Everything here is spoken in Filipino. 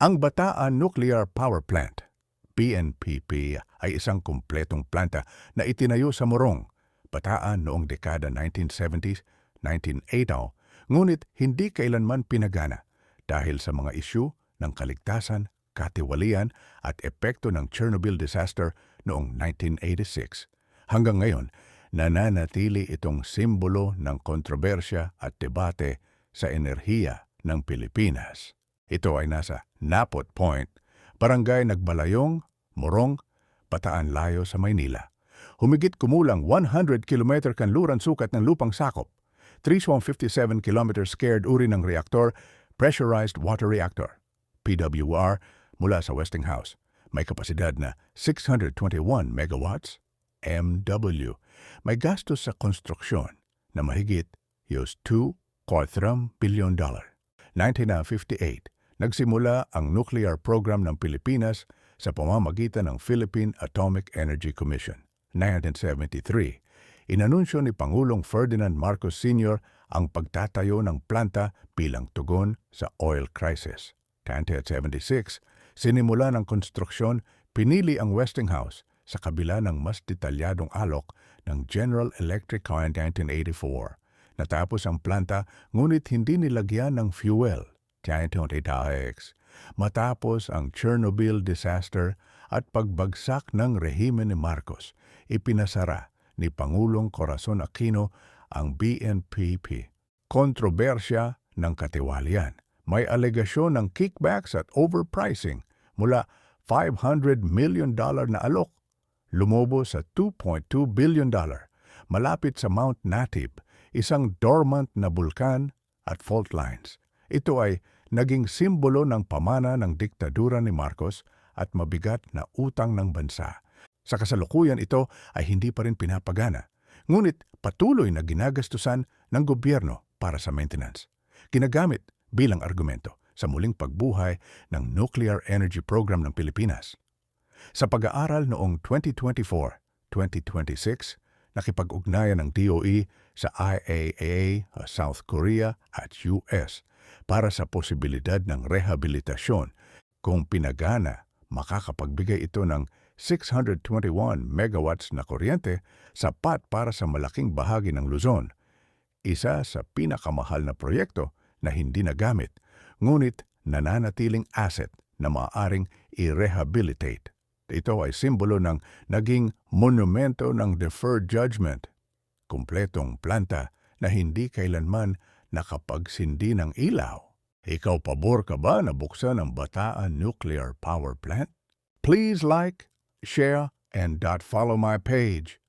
Ang Bataan Nuclear Power Plant, BNPP, ay isang kumpletong planta na itinayo sa Morong, Bataan noong dekada 1970s, 1980, ngunit hindi kailanman pinagana dahil sa mga isyu ng kaligtasan, katiwalian at epekto ng Chernobyl disaster noong 1986. Hanggang ngayon, nananatili itong simbolo ng kontrobersya at debate sa enerhiya ng Pilipinas. Ito ay nasa Napot Point, Barangay Nagbalayong, Morong, Bataan Layo sa Maynila. Humigit kumulang 100 km kanluran sukat ng lupang sakop, 357 km squared uri ng reaktor, pressurized water reactor, PWR, mula sa Westinghouse. May kapasidad na 621 megawatts, MW. May gastos sa konstruksyon na mahigit $2.4 billion. 1958, nagsimula ang nuclear program ng Pilipinas sa pamamagitan ng Philippine Atomic Energy Commission. 1973, inanunsyo ni Pangulong Ferdinand Marcos Sr. ang pagtatayo ng planta bilang tugon sa oil crisis. 1976, sinimula ng konstruksyon, pinili ang Westinghouse sa kabila ng mas detalyadong alok ng General Electric noong 1984. Natapos ang planta ngunit hindi nilagyan ng fuel. 1986, matapos ang Chernobyl disaster at pagbagsak ng rehimen ni Marcos, ipinasara ni Pangulong Corazon Aquino ang BNPP. Kontrobersya ng katiwalian. May alegasyon ng kickbacks at overpricing mula $500 million na alok lumobo sa $2.2 billion malapit sa Mount Natib, isang dormant na bulkan at fault lines. Ito ay naging simbolo ng pamana ng diktadura ni Marcos at mabigat na utang ng bansa. Sa kasalukuyan ito ay hindi pa rin pinapagana, ngunit patuloy na ginagastusan ng gobyerno para sa maintenance. Ginagamit bilang argumento sa muling pagbuhay ng nuclear energy program ng Pilipinas. Sa pag-aaral noong 2024-2026, nakipag-ugnayan ng DOE sa IAEA, South Korea at US para sa posibilidad ng rehabilitasyon. Kung pinagana, makakapagbigay ito ng 621 megawatts na kuryente, sapat para sa malaking bahagi ng Luzon. Isa sa pinakamahal na proyekto na hindi nagamit, ngunit nananatiling asset na maaaring i-rehabilitate. Ito ay simbolo ng naging monumento ng deferred judgment, kumpletong planta na hindi kailanman nakapagsindi ng ilaw. Ikaw pabor ka ba na buksan ang Bataan Nuclear Power Plant? Please like, share, and follow my page.